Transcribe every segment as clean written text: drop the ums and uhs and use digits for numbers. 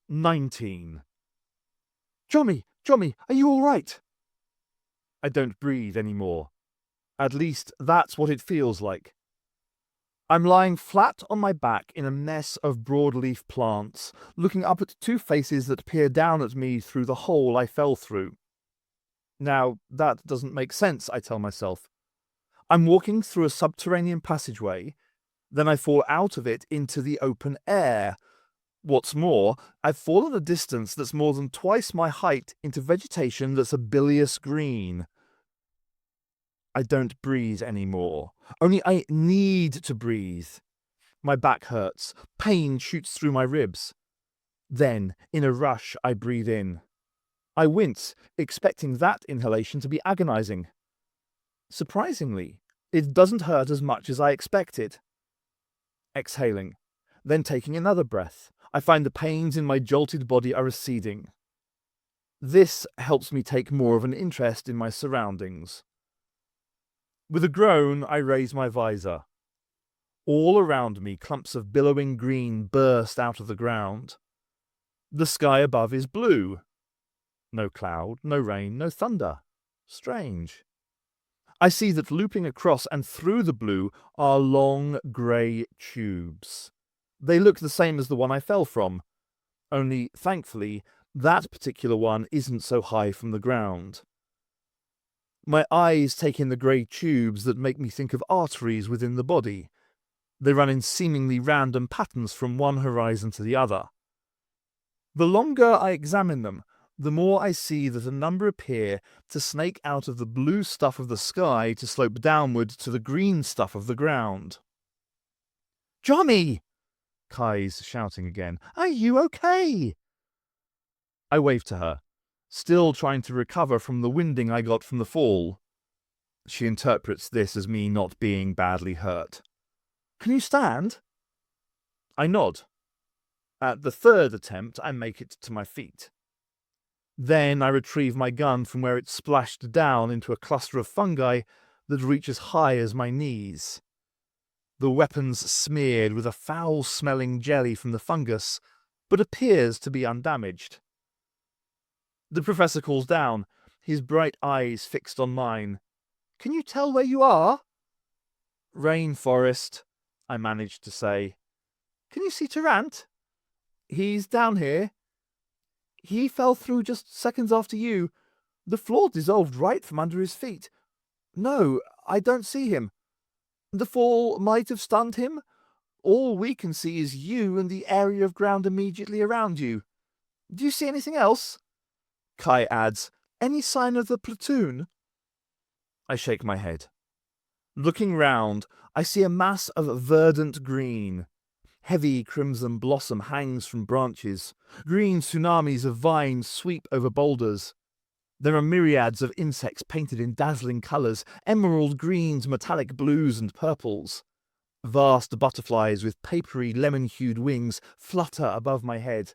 19. Jommy, are you all right? I don't breathe anymore. At least that's what it feels like. I'm lying flat on my back in a mess of broadleaf plants, looking up at two faces that peer down at me through the hole I fell through. Now, that doesn't make sense, I tell myself. I'm walking through a subterranean passageway, then I fall out of it into the open air. What's more, I've fallen a distance that's more than twice my height into vegetation that's a bilious green. I don't breathe anymore. Only I need to breathe. My back hurts. Pain shoots through my ribs. Then, in a rush, I breathe in. I wince, expecting that inhalation to be agonizing. Surprisingly, it doesn't hurt as much as I expected. Exhaling, then taking another breath, I find the pains in my jolted body are receding. This helps me take more of an interest in my surroundings. With a groan, I raise my visor. All around me, clumps of billowing green burst out of the ground. The sky above is blue. No cloud, no rain, no thunder. Strange. I see that looping across and through the blue are long grey tubes. They look the same as the one I fell from, only, thankfully, that particular one isn't so high from the ground. My eyes take in the grey tubes that make me think of arteries within the body. They run in seemingly random patterns from one horizon to the other. The longer I examine them, the more I see that a number appear to snake out of the blue stuff of the sky to slope downward to the green stuff of the ground. "Johnny!" Kai's shouting again. "Are you okay?" I wave to her, still trying to recover from the winding I got from the fall. She interprets this as me not being badly hurt. "Can you stand?" I nod. At the third attempt, I make it to my feet. Then I retrieve my gun from where it splashed down into a cluster of fungi that reach as high as my knees. The weapon's smeared with a foul-smelling jelly from the fungus, but appears to be undamaged. The professor calls down, his bright eyes fixed on mine. "Can you tell where you are?" "Rainforest," I managed to say. "Can you see Tarrant?" "He's down here." "He fell through just seconds after you. The floor dissolved right from under his feet." "No, I don't see him." "The fall might have stunned him. All we can see is you and the area of ground immediately around you. Do you see anything else?" Kai adds, "Any sign of the platoon?" I shake my head. Looking round, I see a mass of verdant green. Heavy crimson blossom hangs from branches. Green tsunamis of vines sweep over boulders. There are myriads of insects painted in dazzling colours, emerald greens, metallic blues and purples. Vast butterflies with papery lemon-hued wings flutter above my head.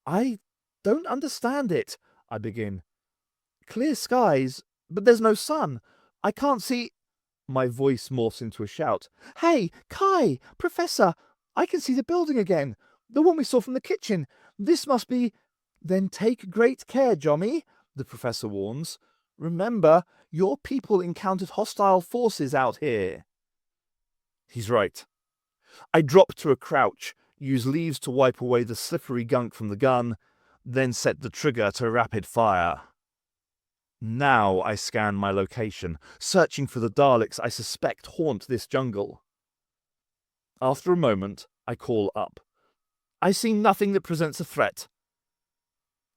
"I don't understand it," I begin. "Clear skies, but there's no sun. I can't see—" My voice morphs into a shout. "Hey, Kai! Professor! I can see the building again. The one we saw from the kitchen. This must be—" "Then take great care, Jommy," the professor warns. "Remember, your people encountered hostile forces out here." He's right. I drop to a crouch, use leaves to wipe away the slippery gunk from the gun, then set the trigger to rapid fire. Now I scan my location, searching for the Daleks I suspect haunt this jungle. After a moment, I call up. "I see nothing that presents a threat."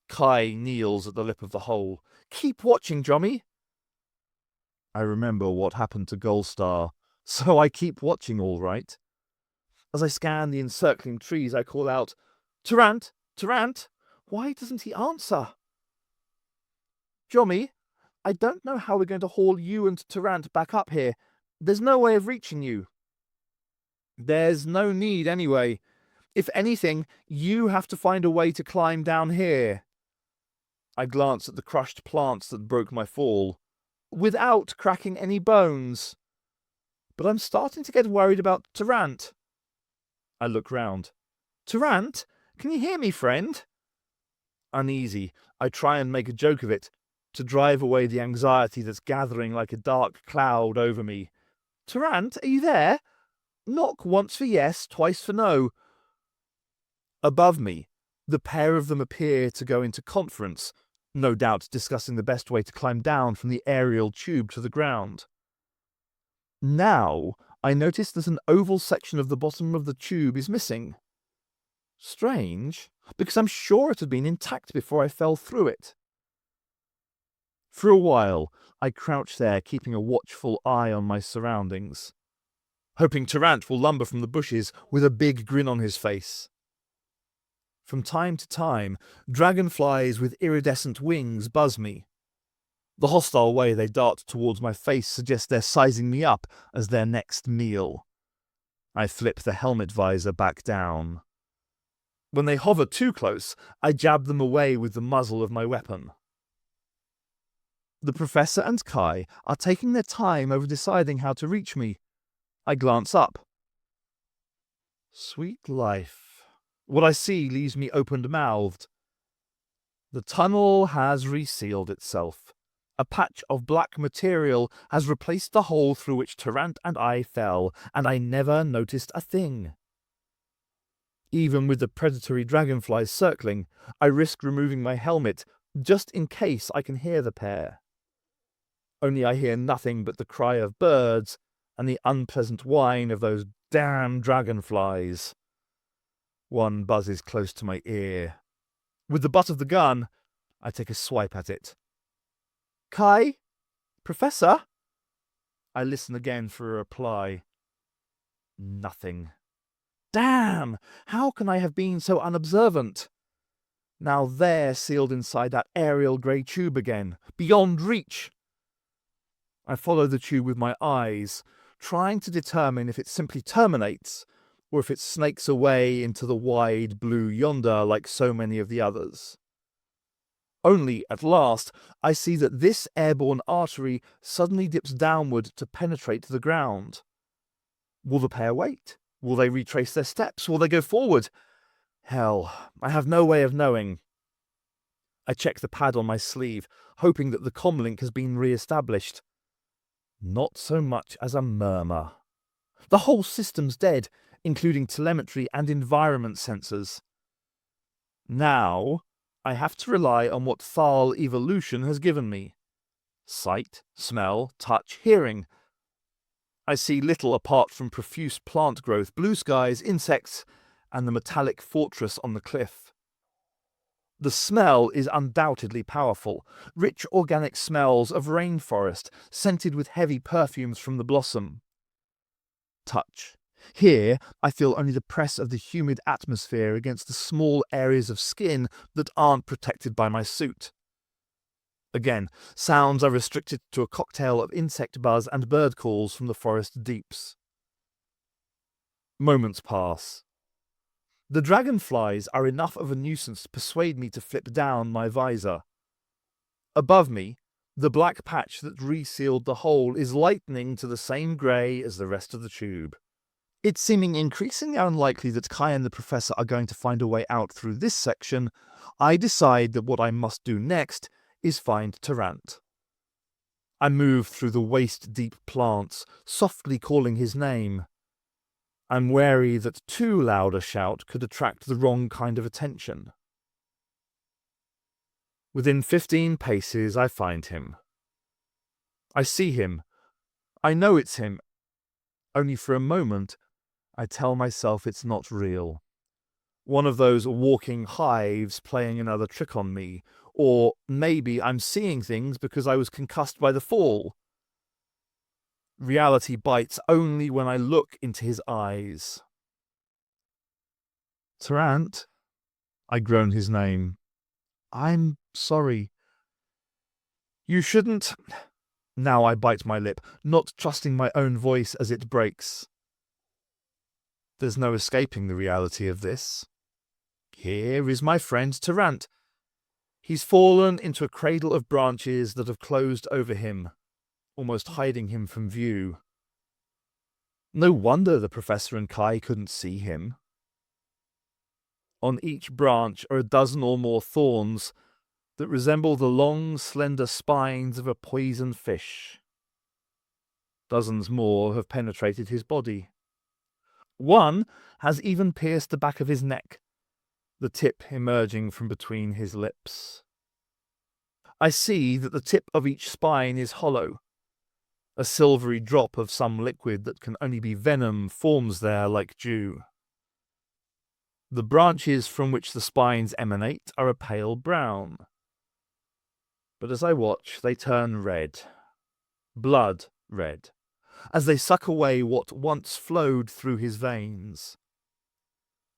Kai kneels at the lip of the hole. "Keep watching, Jommy." I remember what happened to Goldstar, so I keep watching all right. As I scan the encircling trees, I call out, "Tarrant! Tarrant! Why doesn't he answer?" "Jommy, I don't know how we're going to haul you and Tarrant back up here. There's no way of reaching you." "There's no need anyway. If anything, you have to find a way to climb down here." I glance at the crushed plants that broke my fall, without cracking any bones. But I'm starting to get worried about Tarrant. I look round. "Tarrant, Can you hear me, friend? Uneasy, I try and make a joke of it, to drive away the anxiety that's gathering like a dark cloud over me. Tarrant, are you there? Knock once for yes, twice for no. Above me, the pair of them appear to go into conference, no doubt discussing the best way to climb down from the aerial tube to the ground. Now, I notice that an oval section of the bottom of the tube is missing. Strange, because I'm sure it had been intact before I fell through it. For a while, I crouch there, keeping a watchful eye on my surroundings, hoping Tarrant will lumber from the bushes with a big grin on his face. From time to time, dragonflies with iridescent wings buzz me. The hostile way they dart towards my face suggests they're sizing me up as their next meal. I flip the helmet visor back down. When they hover too close, I jab them away with the muzzle of my weapon. The Professor and Kai are taking their time over deciding how to reach me. I glance up. Sweet life. What I see leaves me open-mouthed. The tunnel has resealed itself. A patch of black material has replaced the hole through which Tarrant and I fell, and I never noticed a thing. Even with the predatory dragonflies circling, I risk removing my helmet, just in case I can hear the pair. Only I hear nothing but the cry of birds and the unpleasant whine of those damn dragonflies. One buzzes close to my ear. With the butt of the gun, I take a swipe at it. Kai? Professor? I listen again for a reply. Nothing. Damn! How can I have been so unobservant? Now they're sealed inside that aerial grey tube again, beyond reach. I follow the tube with my eyes, trying to determine if it simply terminates, or if it snakes away into the wide blue yonder like so many of the others. Only, at last, I see that this airborne artery suddenly dips downward to penetrate the ground. Will the pair wait? Will they retrace their steps? Will they go forward? Hell, I have no way of knowing. I check the pad on my sleeve, hoping that the comlink has been re-established. Not so much as a murmur. The whole system's dead, including telemetry and environment sensors. Now, I have to rely on what Thal evolution has given me. Sight, smell, touch, hearing. I see little apart from profuse plant growth, blue skies, insects, and the metallic fortress on the cliff. The smell is undoubtedly powerful. Rich organic smells of rainforest, scented with heavy perfumes from the blossom. Touch. Here, I feel only the press of the humid atmosphere against the small areas of skin that aren't protected by my suit. Again, sounds are restricted to a cocktail of insect buzz and bird calls from the forest deeps. Moments pass. The dragonflies are enough of a nuisance to persuade me to flip down my visor. Above me, the black patch that resealed the hole is lightening to the same grey as the rest of the tube. It seeming increasingly unlikely that Kai and the Professor are going to find a way out through this section, I decide that what I must do next is find Tarrant. I move through the waist-deep plants, softly calling his name. I'm wary that too loud a shout could attract the wrong kind of attention. Within 15 paces, I find him. I see him. I know it's him. Only for a moment, I tell myself it's not real. One of those walking hives playing another trick on me, or maybe I'm seeing things because I was concussed by the fall. Reality bites only when I look into his eyes. Tarrant, I groan his name. I'm sorry. You shouldn't. Now I bite my lip, not trusting my own voice as it breaks. There's no escaping the reality of this. Here is my friend Tarrant. He's fallen into a cradle of branches that have closed over him, almost hiding him from view. No wonder the Professor and Kai couldn't see him. On each branch are a dozen or more thorns that resemble the long, slender spines of a poison fish. Dozens more have penetrated his body. One has even pierced the back of his neck, the tip emerging from between his lips. I see that the tip of each spine is hollow. A silvery drop of some liquid that can only be venom forms there like dew. The branches from which the spines emanate are a pale brown. But as I watch, they turn red. Blood red, as they suck away what once flowed through his veins.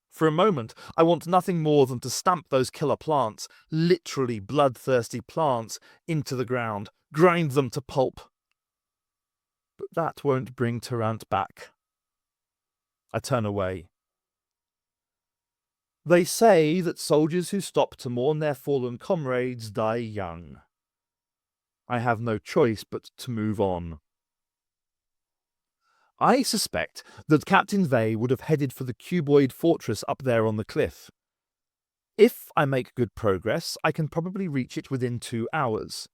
For a moment, I want nothing more than to stamp those killer plants, literally bloodthirsty plants, into the ground, grind them to pulp. But that won't bring Tarrant back. I turn away. They say that soldiers who stop to mourn their fallen comrades die young. I have no choice but to move on. I suspect that Captain Vey would have headed for the cuboid fortress up there on the cliff. If I make good progress, I can probably reach it within 2 hours.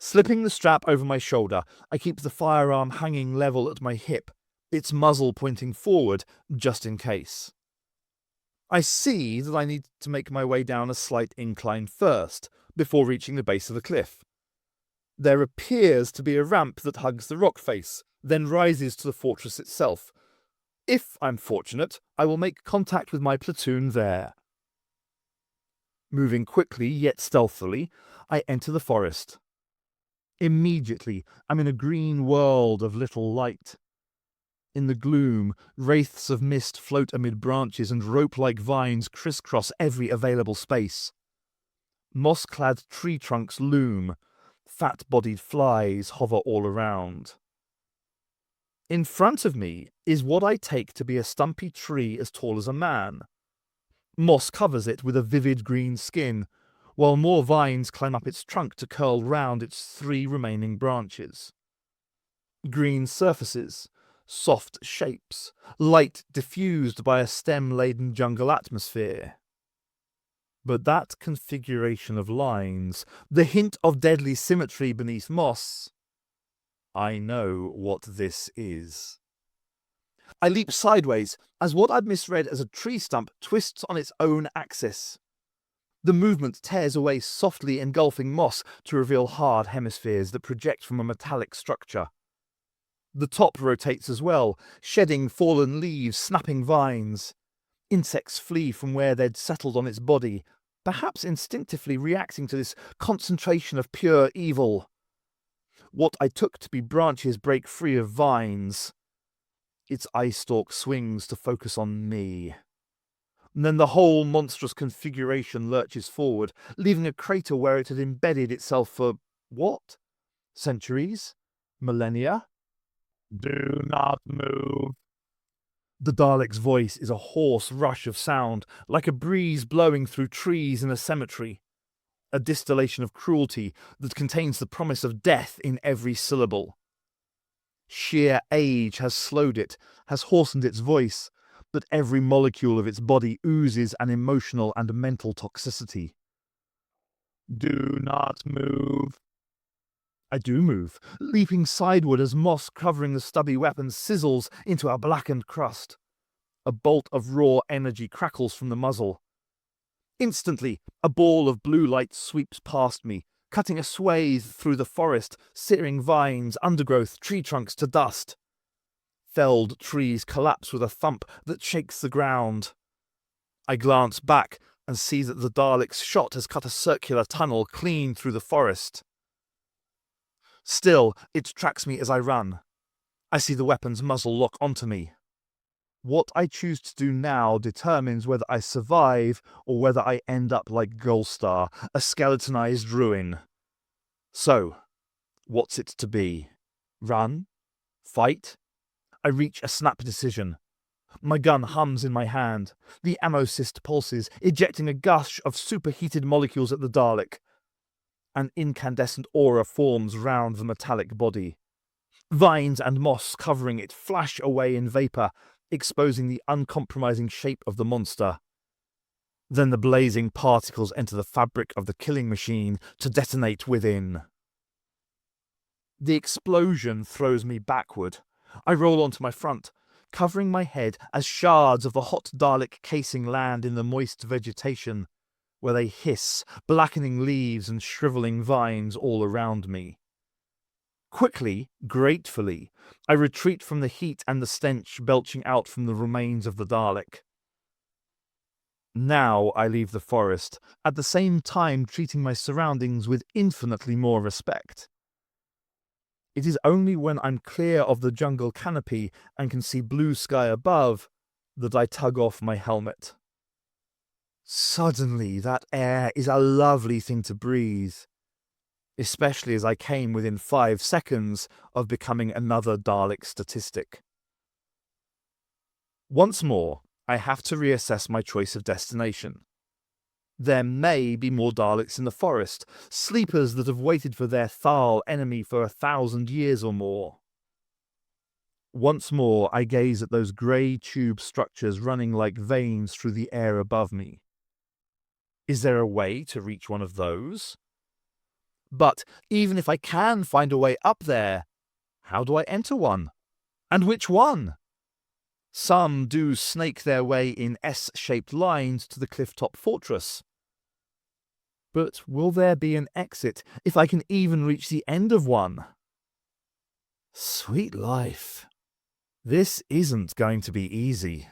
Slipping the strap over my shoulder, I keep the firearm hanging level at my hip, its muzzle pointing forward, just in case. I see that I need to make my way down a slight incline first, before reaching the base of the cliff. There appears to be a ramp that hugs the rock face, then rises to the fortress itself. If I'm fortunate, I will make contact with my platoon there. Moving quickly yet stealthily, I enter the forest. Immediately, I'm in a green world of little light. In the gloom, wraiths of mist float amid branches and rope-like vines crisscross every available space. Moss-clad tree trunks loom. Fat-bodied flies hover all around. In front of me is what I take to be a stumpy tree as tall as a man. Moss covers it with a vivid green skin, while more vines climb up its trunk to curl round its 3 remaining branches. Green surfaces, soft shapes, light diffused by a stem-laden jungle atmosphere. But that configuration of lines, the hint of deadly symmetry beneath moss, I know what this is. I leap sideways as what I'd misread as a tree stump twists on its own axis. The movement tears away softly engulfing moss to reveal hard hemispheres that project from a metallic structure. The top rotates as well, shedding fallen leaves, snapping vines. Insects flee from where they'd settled on its body, perhaps instinctively reacting to this concentration of pure evil. What I took to be branches break free of vines. Its eye stalk swings to focus on me. And then the whole monstrous configuration lurches forward, leaving a crater where it had embedded itself for, what? Centuries? Millennia? Do not move. The Dalek's voice is a hoarse rush of sound, like a breeze blowing through trees in a cemetery. A distillation of cruelty that contains the promise of death in every syllable. Sheer age has slowed it, has hoarsened its voice, but every molecule of its body oozes an emotional and mental toxicity. Do not move. I do move, leaping sideward as moss covering the stubby weapon sizzles into a blackened crust. A bolt of raw energy crackles from the muzzle. Instantly, a ball of blue light sweeps past me, cutting a swathe through the forest, searing vines, undergrowth, tree trunks to dust. Felled trees collapse with a thump that shakes the ground. I glance back and see that the Dalek's shot has cut a circular tunnel clean through the forest. Still, it tracks me as I run. I see the weapon's muzzle lock onto me. What I choose to do now determines whether I survive or whether I end up like Goldstar, a skeletonized ruin. So, what's it to be? Run? Fight? I reach a snap decision. My gun hums in my hand. The ammo cyst pulses, ejecting a gush of superheated molecules at the Dalek. An incandescent aura forms round the metallic body. Vines and moss covering it flash away in vapour, exposing the uncompromising shape of the monster. Then the blazing particles enter the fabric of the killing machine to detonate within. The explosion throws me backward. I roll onto my front, covering my head as shards of the hot Dalek casing land in the moist vegetation, where they hiss, blackening leaves and shriveling vines all around me. Quickly, gratefully, I retreat from the heat and the stench belching out from the remains of the Dalek. Now I leave the forest, at the same time treating my surroundings with infinitely more respect. It is only when I'm clear of the jungle canopy and can see blue sky above that I tug off my helmet. Suddenly, that air is a lovely thing to breathe, especially as I came within 5 seconds of becoming another Dalek statistic. Once more, I have to reassess my choice of destination. There may be more Daleks in the forest, sleepers that have waited for their Thal enemy for 1,000 years or more. Once more, I gaze at those grey tube structures running like veins through the air above me. Is there a way to reach one of those? But even if I can find a way up there, how do I enter one? And which one? Some do snake their way in S-shaped lines to the clifftop fortress. But will there be an exit if I can even reach the end of one? Sweet life. This isn't going to be easy.